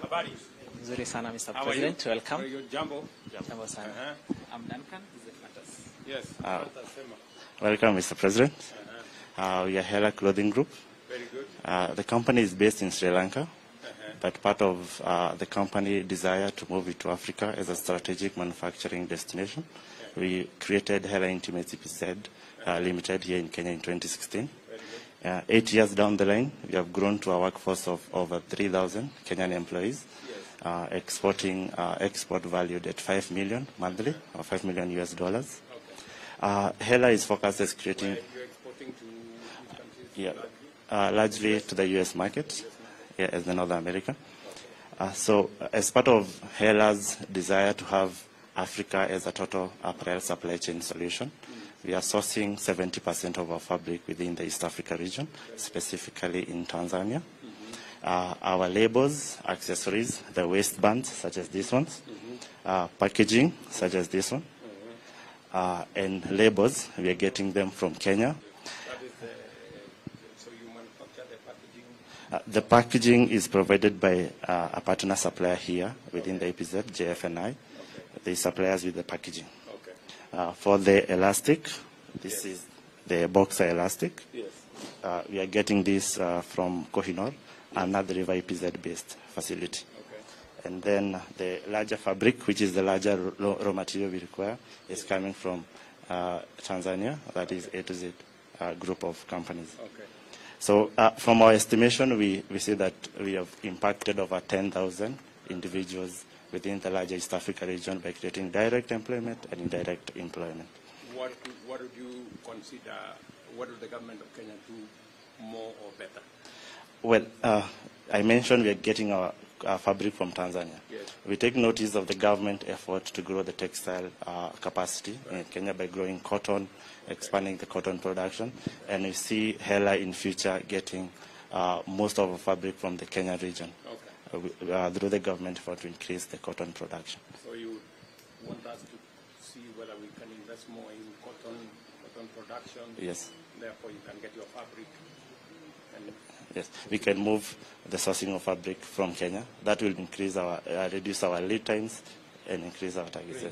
Habari. Nzuri sana, Mr. How President. are you? Welcome. Very good. Jambo. Jambo sana. I'm Duncan. This is Fantas. Yes. Welcome, Mr. President. We are Hela Clothing Group. Very good. The company is based in Sri Lanka, but part of the company desire to move it to Africa as a strategic manufacturing destination. We created Hela Intimates EPZ Limited here in Kenya in 2016. 8 years down the line, we have grown to a workforce of over 3,000 Kenyan employees, exporting export valued at 5 million monthly, or $5 million US. Hela is focused as creating, You're exporting to which countries? largely to the US market, as the North America. So as part of Hela's desire to have Africa as a total apparel supply chain solution, we are sourcing 70% of our fabric within the East Africa region, specifically in Tanzania. Our labels, accessories, the waistbands, such as these ones, packaging, such as this one, and labels, we are getting them from Kenya. So you manufacture the packaging? The packaging is provided by a partner supplier here within the EPZ, JFNI. They supply us with the packaging. For the elastic, this is the boxer elastic. Yes. We are getting this from Kohinoor, another River EPZ-based facility. And then the larger fabric, which is the larger raw material we require, is coming from Tanzania. That is A to Z group of companies. So from our estimation, we see that we have impacted over 10,000 individuals within the larger East Africa region by creating direct employment and indirect employment. What would you consider, what would the government of Kenya do more or better? Well, I mentioned we are getting our fabric from Tanzania. Yes. We take notice of the government effort to grow the textile capacity in Kenya by growing cotton, expanding the cotton production, and we see Hela in future getting most of our fabric from the Kenya region. Through the government effort to increase the cotton production. So you want us to see whether we can invest more in cotton production? Yes. Therefore, you can get your fabric. And yes, we can move the sourcing of fabric from Kenya. That will increase our, reduce our lead times and increase our targets.